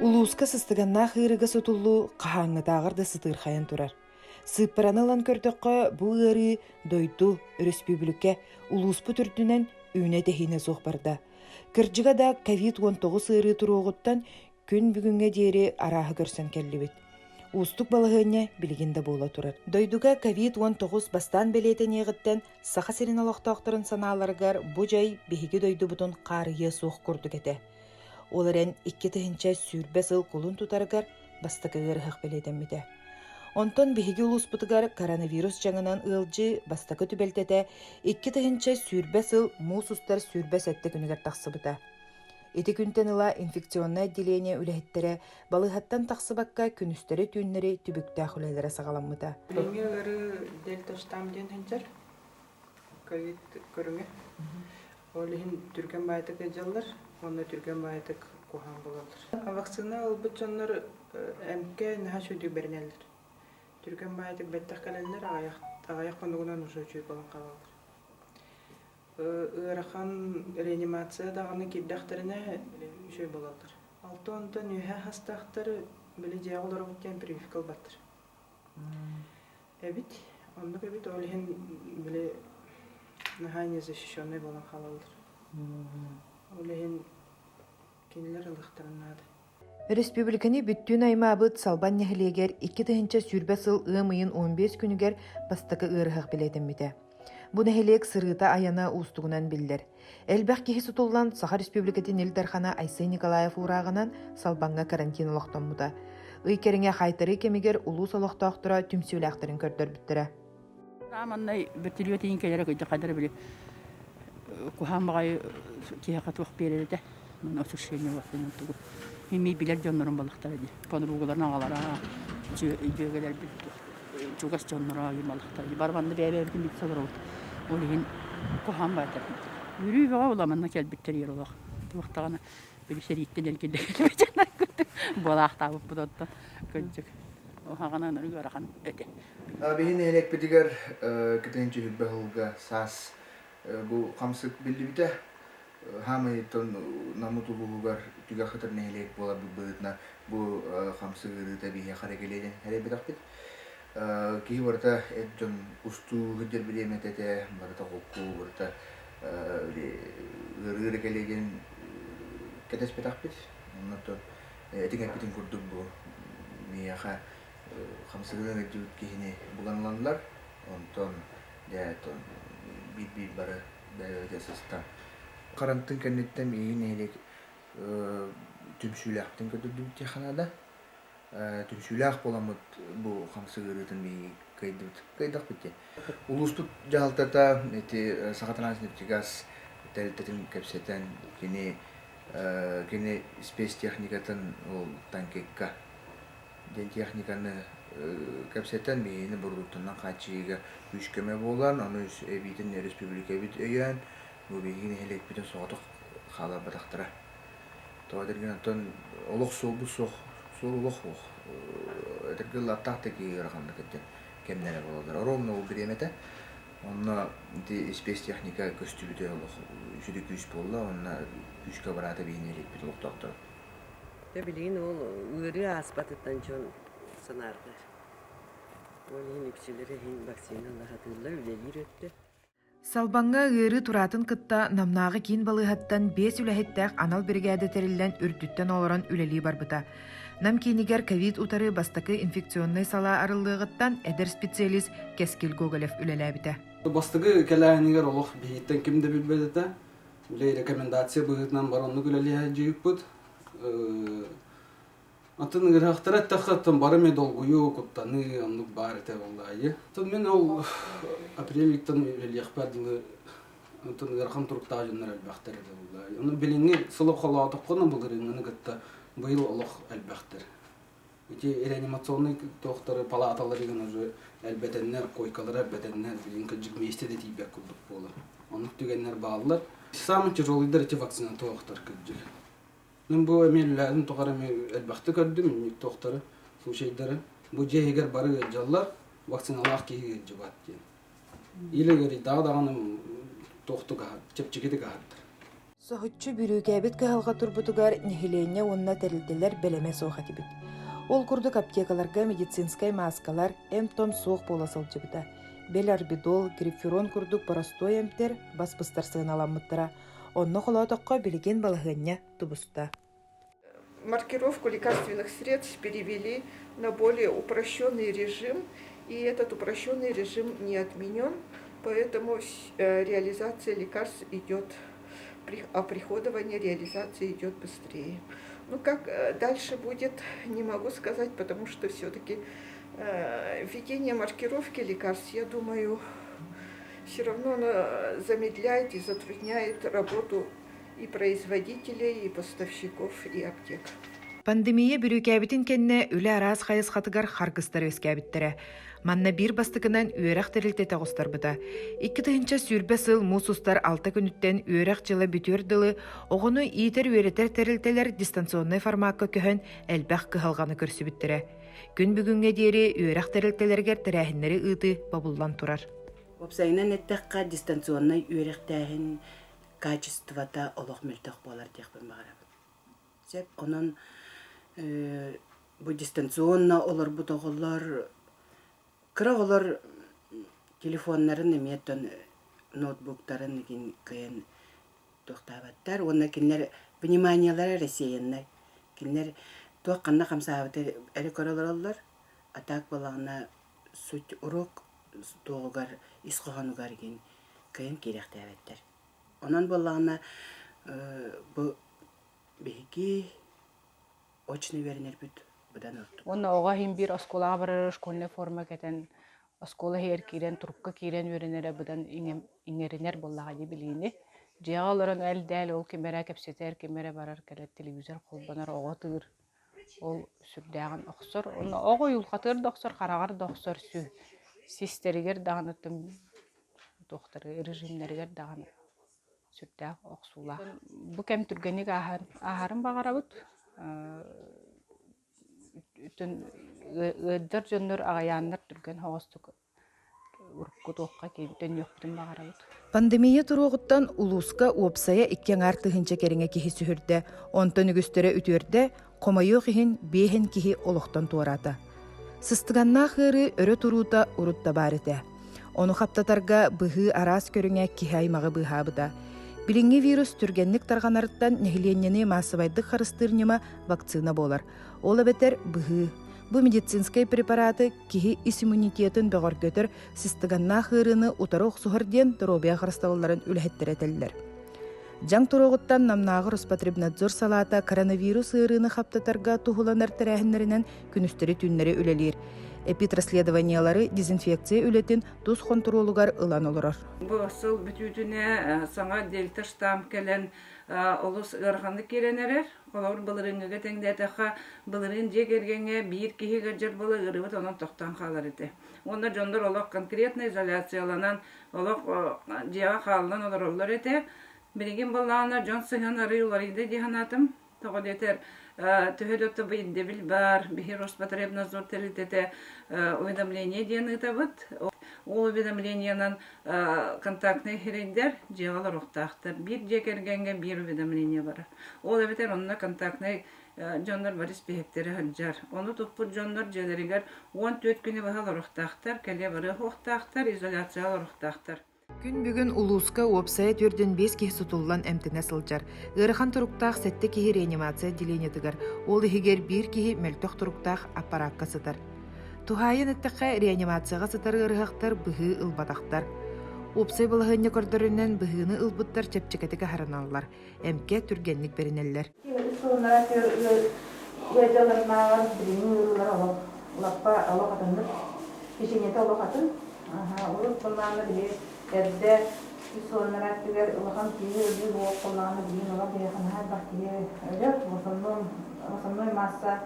Улууска сыстыганнаах ырыга сотуллу кахаңытаагар да сытырхайан турар. Сыппаранылан көрдөккө бу ыры дойду республика улууспу түрдүнен үүнэ тэхине суох барда. Кырдьыга да COVID-19 ыры туруогуттан күн бүгүнгө диэри арааһы көрсөн келлибит. Устук балыгыня билигинде буола турар. Дойдуга COVID-19 бастан белетенегіттен саха сирин олохтоохторун санааларыгар бу жай биһиги дойдубутун каарыйы суох курдук эте. Оларен 2-тыһынча сүүрбэ сыл кулун тутарыгар бастакыгар хах белетеммите. Онтон биһиги улуспутугар коронавирус жаңынан ылжы бастакы түбелтете 2-тыһынча сүүрбэ сыл муус устар сүүрбэ сетте күнүгер тахсыбыта. Эти күнтен ыла инфекционное отделение үлэхеттере балыхаттан тахсыбакка күнүстери түүннери түбүктаах үлэлere сагаламмыта. Билиңе ыры дельта штамм ден хенчер ковид көрүңө. Олихин түркен байтык эжаллар, оны түркен байтык кухан болалар. Вакцина албыт жоннор эмке наха шөдүк бернелер. Түркен байтык беттах калелер агаяк конугунан ушучуй болон калалар. Ырахан реанимация даганы киддахтарына шөй болалар. Алтонтон үйе хастахтары биле жагылар өткен прививка баттыр. Эбит, оннук эбит олихин биле нахайне защищенный болон халалдар. Олихин кинилер ылыктарынады. Республиканы бүттүүн аймаабыт салбан нехилегер 2-тыһынча сүүрбэ сыл ымыйын 15 күнүгер бастакы ырыхах билетеммите. Бу нехилег сырыта аяна устугунан биллер. Элбэх киһи сутуллан Саха Республикатын Илдархана Айсый Николаев ураагынан салбанга карантин олохтоммута. Ый кериңе хайтары кемигер улус олохтоохтора түмсүүлэхтарын көрдөрбүттэрэ. Раманнай бертилиотин келерек өйдө кадар биле. Кухамбагай киһа туох берелде. Мен осушене вакытын тугу. Хими билер жоннорун балыктар ди. Понругуларна агалара жөгелер бит. Чугас жоннора балыктар. Барбанды бебердин бит солорот. Олин кухамбатар. Үрүй бага уламанна келбиттер еролок. Туктагана билишериттен келде. Балактабып будотта көжөк. Охагана нөргөрахан эте. Биһин элек битигер кетенчи хүббэхулга сас бу камсык билдибите хамы тон намутулугар түгә хатыр нелек була бытна бу камсыгы биһи харекеледен хәле битакпит. Ки варта эджон усту гыдер билеметете барта хокку варта рырекелеген кетес битакпит. Оннотон этиген битин курдук бу мияха камсыгын эджут кихине буганланлар онтон дәтон бит бары дәсәстә карантин кеннеттен иин элек түмшүләхтен көдөдүк теханада түмшүләх боламыт бу камсыгырытын ми кайдак бите улустут жалтата эти сахатранснефтегаз телтетин кепсетен кини спецтехникатын ол танкекка ден техниканы кепсетен мени бурдуттан качыга үшкеме болган аны эбитин республика бит өйөн бу бигин элек битен соотук хала батактыра тоодерген тон олох собу солох эдергел аттактыки раханда кеткен кемнере болдор ровно у биремете онна ди спецтехника көстүбүдө олох жүдүк күч болла онна күчкө барата бигин элек бит олоктоктор Bilin ol ürü asbatından çon sanardı. Onun ipçileri hin vaksinalar hatırlar ülelir öttü. Салбанга ыры туратын кытта намнагы кин балыхаттан 5 үлэхеттэх анал бригада терилен үрдүттен олорон үлели барбыта. Нам кинигер ковид утары бастакы инфекционный сала арылыгыттан эдер специалист Кескил Гоголев үлелебите. Бастагы келәһенигер олох биһиттен кимде билбедете. Үле рекомендация быгытнан баронны үлелеһе жыйыппыт. Атын гырахтара тахаттан бараме долгую куттаны оннук бар эте боллайы. Тон мен ол апреликтен үлелехпадылы атын гырхан турукта жоннор албахтар эте боллайы. Оны билинге сылып халатып кона булгырын гытта быйыл олох албахтар. Эти реанимационный докторы палаталары гына уже албетеннер койкалар албетеннер билинге жигместе де тибек курдук болу. Оны түгеннер баалар. Самый тяжелый эти вакцина доктор кыджык. Мен бу эмеллерин тогарам элбахты көрдүм, ник доктору, сушейдери. Бу жегер бары жаллар вакциналар кийге жабат кен. Илегери дагы-дагы доктуга чепчигиди гат. Соһуччу бүрүүкээбит кыһалга турбутугар нихиленне онна терилделер белеме соохатибит. Ол курдук аптекаларга медицинскай маскалар том суох полосылжыбыта. Бел арбидол, гриферон курдук простой эмтер баспыстар сыыналаммыттара. Онно холотокко билигин балыгыння тубуста. Маркировку лекарственных средств перевели на более упрощенный режим, и этот упрощенный режим не отменен, поэтому реализация лекарств идет, оприходование реализации идет быстрее. Ну, как дальше будет, не могу сказать, потому что все-таки введение маркировки лекарств, я думаю, все равно замедляет и затрудняет работу и производителей, и поставщиков, и аптек. Пандемия бүрүүкээбитин кенне үле араас хайысхатыгар харгыстар өскääбиттере. Манна бир бастыкынан үөрэх терилтете гостарбыта. 2 тыгынча сүрбе сыл мусустар 6 күнүттен үөрэх жылы бүтүөр дылы огону иитер үөретер терилтелер дистанционный форматка көһөн элбэх кыһалганы көрсүбүттере. Күн бүгүнгө диэри үөрэх терилтелергер терээхиннери ыыты бабуллан турар. Опсайнан эттекка дистанционный үөрехтээхин качествота олох мөлтөх болар диэхпин багарабын. Сеп онон бу дистанционно олар бутоголлар кыраголар телефоннарын эмиеттен ноутбуктарын кыйын тохтабаттар. Онна кинлер вниманиялары рассеяннай. Кинлер туакканна камсаабыты эри көрөлөр, а так балагына суть урок тоогар исхоганугар ген кыйын керектебеттер. Онан балагына бу беги очный вернер бүт будан орту. Онна ога хим бир осколага барар, школьный форма кетен, оскола хер кирен, турукка кирен веренере будан иңеринер боллага ди билини. Жагаларын элдел ол кемере кепсетер, кемере барар келет телевизор колбанар ого тыыр. Ол сүрдәгән оксор, онна ого юлхатыр доксор, карагар доксор сүү. Систеригер дагынытым доктор режимнергер дагын сүрдәг оксула. Бу кем түргәник ахарын багарабыт. Үтін өддір жөннөр ағаяннар түрген хоғыстық ұрыққытуққа кейттен өқтін бағарабыд. Пандемия туруғыттан улуска уопсая иккен артығынча керіңе кихи сүхірді. Онтан үгістері үтөрді, қомайы қихин бейхін кихи олықтан туарата. Сыстығанна қыры өрі турута урутта барыты. Оны қаптатарға бұғы арас көріңе кихи аймағы бұғабыда. Билинги вирус түргенлік тарғанарыттан нехиленнені массовайдық харыстырнема вакцина болар. Ола бетер бұғы. Бу медицинскай препараты кихи ис иммунитетін бөгір көтір сыстығанна қырыны утары оқсуғырден дробия харыстауыларын үлхеттеретелілер. Жаң туруғыттан намнағы Роспотребнадзор салата коронавирус ырыны қаптатарға туғыланар тәрәхінлерінен күністері түннері үлелер. Эпитрасследованиялары дезинфекция үлетін туз контролугар ылан олырар. Бұл сыл бүтүтүнө саңа дельта штамм келен олус ырғанды керенерер. Олар былырыңыға тәңдәтіға былырын жегергенге бір кихиге жер болы ырыбыт онын тоқтан қалар еті. Онда жондыр олақ конкретно изоляцияланан, олақ жеға қалынан олар олар еті. Біреген болағына жон сыған ары оларыйды дегенатым. Тоғыд етер төһөдөтті бұйынды біл бар, бихи Роспотребнадзор телететі уведомление ден ұтабыд. Ол уведомлениянан контактный херендер жеғалар оқтақтыр. Бір жекергенге бір уведомление бар. Ол өбетер онына контактный жондар бар іспехектері хылжар. Оны тұқпыд жондар желерігер 14 күні бағалар оқтақтыр, кәле бары оқтақтыр, изоляциялар оқтақтыр. Күн бүгін улуска уопсая түрден 5 кихи сутуллан әмтіне сылжар. Ырыхан туруктақ сәтті кихи реанимация деленетігер. Ол ихигер 1 кихи мөлтөк туруктақ аппаратқа сытар. Тухайын әттіққа реанимацияға сытар ырыхақтар бұғы ылбатақтар. Уопсай балығыны көрдірінен бұғыны ылбыттар чепчекетігі хараналар. Әмке түргенлік берінелер. Erde sonlara tüger ulakan tiye ödü bu kullanı bilin ola beyhan her baktiye öyle vasannoy massa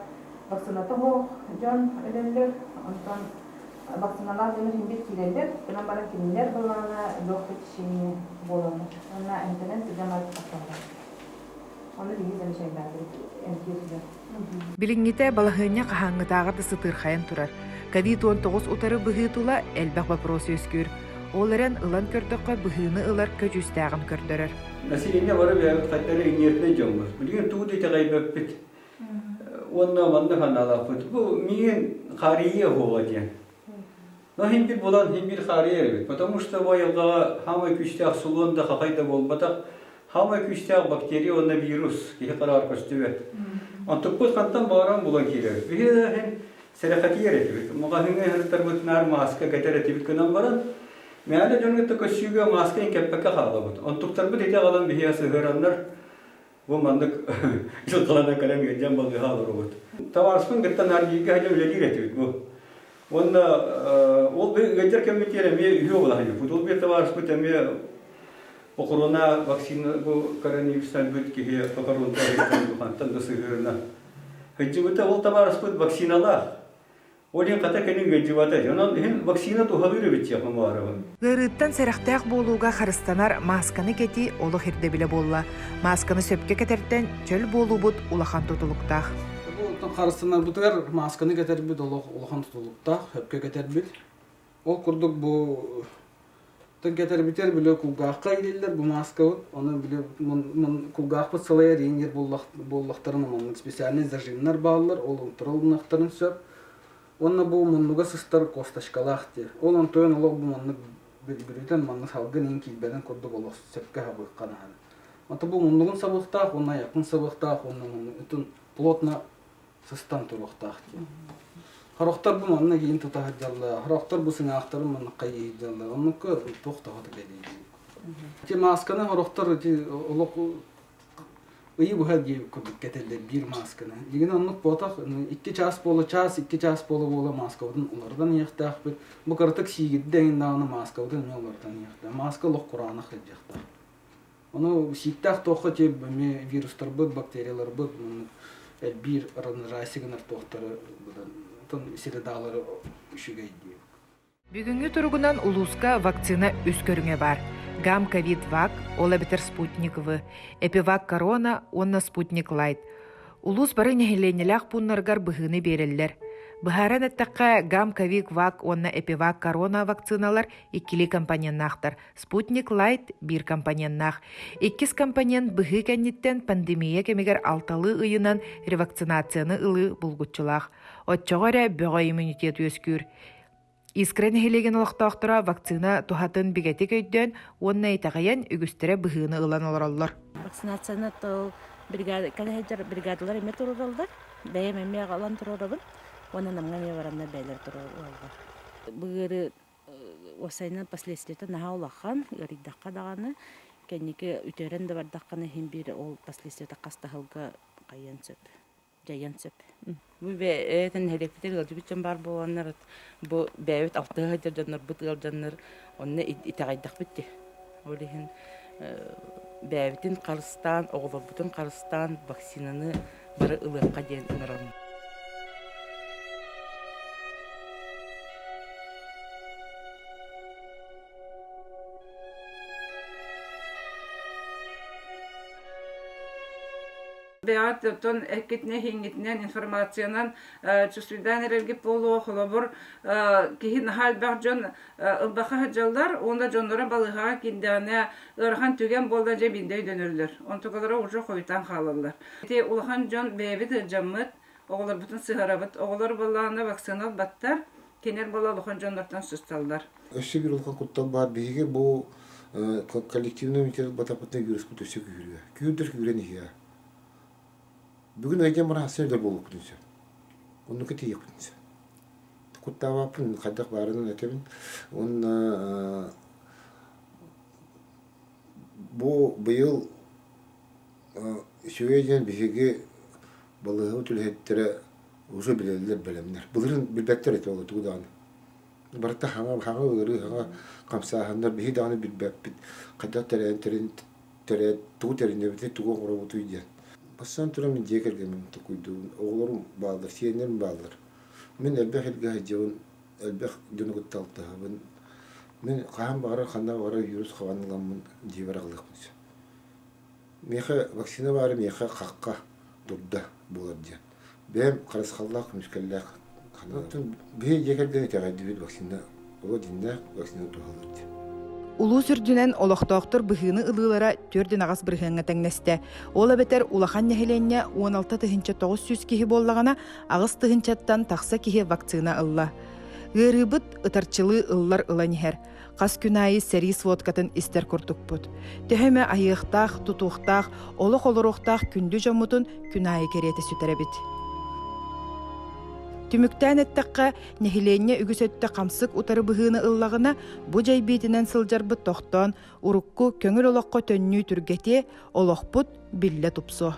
vaksinatı bu can ödenler ondan vaksinalar denir hindi kilerler buna bara kiler kullanı doktor kişiyi bolanır ona internet jamal aktarlar onu bilgiler şeyler entiyorlar. Билиңните балахыня кахаңгытагырды сытырхайын турар. COVID-19 утары быһыытула элбэх вопросы өскүр. Ол эрен ылан көрдөккө быһыыны ылар көжүстәгын көрдөрөр. Население вары бәгәт кайтары инертне жомбыз. Билген туды тагайбыппит. Онна манда ханалапыт. Бу миен харие хогаден. Но химбир болан химбир харие бит. Потому что вайылга хама күчтәк сулунда хакайда болбата. Хама күчтәк бактерия онна вирус ки карар көстүбе. Антыппыт кантан баран булан кире. Бихе сәрәхәти ярәтибит. Мугахыңа хәртәрбит нар маска гәтәрәтибит кынан баран. Мәле жөнгөттө көсүгө маска инкеппекке халабыт. Антуктарбы дете калан бихе сыгыраннар. Бу мандык жылкалана калам гәҗәм булды халырбыт. Таварсын гыттан аргиге һәҗә үләдиретибит бу. Онда ол гәҗәр кемитере ме үйө була һәҗә. Футбол бе таварсын теме окорона вакцина бу коронавирустан бит ки покоронта хантан да сыгырна. Һәҗә ол таварсын вакциналар. Олин ката кенин гәҗибата. Анан һин вакцина тухалыры бит япмарабын. Гырыттан сәрәхтәк болууга харыстанар масканы кети олы хирде биле болла. Масканы сөпкө кетерттен чөл болуубут улахан тутулуктах. Бу харыстанар бутар масканы кетербит улахан тутулуктах, хөпкө кетербит. Ол курдук бу тан кетербитер биле кулгакка килелер бу маска. Аны биле мун кулгакка салая дейнер боллактарын мун специальный зажимнар баалар, ол туралнактарын сөп. Онна бу муннуга сыстар косташкалах дер. Ол онтойн олог бу муннук биритен манны салгын ин килбеден курдук олог сөпкө хабык канаан. Ата бу муннугун сабыктах, онна якын сабыктах, онна муннун плотно сыстан туруктах дер. Характар бу манна кийин тутах жалла. Характар бу сыңактарын манна кайы жалла. Оннук токтогот келди. Те масканы характар те олог Iyi bu hediye kurduk getirdiler bir maskını. Yine anlık botak 2 час bolu maska odun onlardan yıktık bir. Bu kartık şiigidi deyin dağını maska odun onlardan yıktık. Maska loq Kur'an'a kılacaktık. Onu şiiktak toqı te viruslar bud, bakteriyalar bud. Bir rasигынар toqtары тон сире дağları üşüge ediyor. Бүгүнгү тургунан улуска вакцина үскөрүңө бар. Гам ковид вак, ола битер спутник В, эпивак корона, онна спутник лайт. Улус бары нехиленелях пуннаргар быһыны береллер. Быһаран эттакка гам ковид вак, онна эпивак корона вакциналар 2 компоненттар. Спутник лайт 1 компоненттах. 2 компонент быһы кенниттен пандемия кемигер 6 ыйынан ревакцинацияны ылы булгутчулах. Отчогоре бөгө иммунитет өскүр. Искрен хелеген олықтақтыра вакцина тухатын бигети көйден, онна итағайын үгістері бұғыны ұлан оларалар. Вакцинацияны тұл бригадалар еме тұрыралдар, бәйем еме алан тұрырабын, онын амға ме баранна бәйлер тұрыралдар. Бұғыры осайна последствиеті наға олақан, үриддаққа дағаны, кәнеке үтерен де бардаққаны хем бір ол последствиеті қастағылға қайын сөп. Жайын сөп. Бұл бәйтін хелектер ғылжыбытчан бар боланар, бұл бәйбет алтығы ғайдарданар, бұт ғалданар, онына итағайдақ бітті. Олеген бәйбетін қарыстан, оғылар бұтын қарыстан, вакцинаны бары ұлыққа дейін ұнарам. Бәят тон әкетне хиңгитнен информациянан чувствидан эрелгип болу холобур кихин хал бахжон ылбаха жалдар онда жоннора балыга киндане ырхан түген болда же биндей дөнөрлөр. Онтоголора уже койтан халалар. Те улхан жон бебит жаммыт оголор бутун сыгарабыт оголор балланы вакцинал баттар кенер бала улхан жоннортан сусталдар. Өсө бир улхан куттан бар биге бу коллективный иммунитет батапатны вирус кутусы күрүгө. Күрдүр күрөнүгө. Бүгін әйден бара асырдар болу күнінсі. Оны көте ек күнінсі. Құттава апын, қайдақ барының әтемін. Оны бұл бұйыл сөйден бігеге балығы түлхеттері ұзы білелер бәлемдер. Бұлырын білбәттер әті олы тұғдағаны. Барытта хаңа өгірі, хаңа қамсағандар бігі дағаны білбәп біт. Қайдақ тәрәйін тұғы тәрейінде біте тұғы қора бұты үйден. Бассан тұрам мен жекерген тұқойдуын, оғыларым балдар, сиенерім балдар. Мен әлбәқ елге әжеуін, әлбәқ дүнігітті алтығын. Мен қаған бағара, қанда бағара вирус қаванылғанмын жебір ағылықпыз. Меха вакцина бары меха қаққа дұрда болар ден. Бәм қарасқаллақ, мүскәлләқ. Бе жекерген етеғайды бет вакцина Ол динне вакцина тухалыт. Улуу сүрдүнен олохтооктор быһыыны ылыылара төрдүн агас бырыһыҥҥа тэҥнэстэ. Ол эбетер улахан нэһиленньэ 16 тыһынча 900 киһи буоллагана агыс тыһынчаттан тахса киһи вакцина ылла. Ыарыыбыт ытарчылыы ыллар ыланиһэр. Хас күнайы сэрии сводкатын истер курдукпут. Төһөмө айыахтаах, тутуухтаах, олох олоруохтаах күндү жоммутун күнайы керети сүтэребит. Түмүктään эттекка нэһиленнье үгүсөттө камсык утары быһыыны ыллагына бу жайбиитинен сылжарбыт тохтоон урукку көңүл олокко төннүү түргетие олохпут билле тупсо.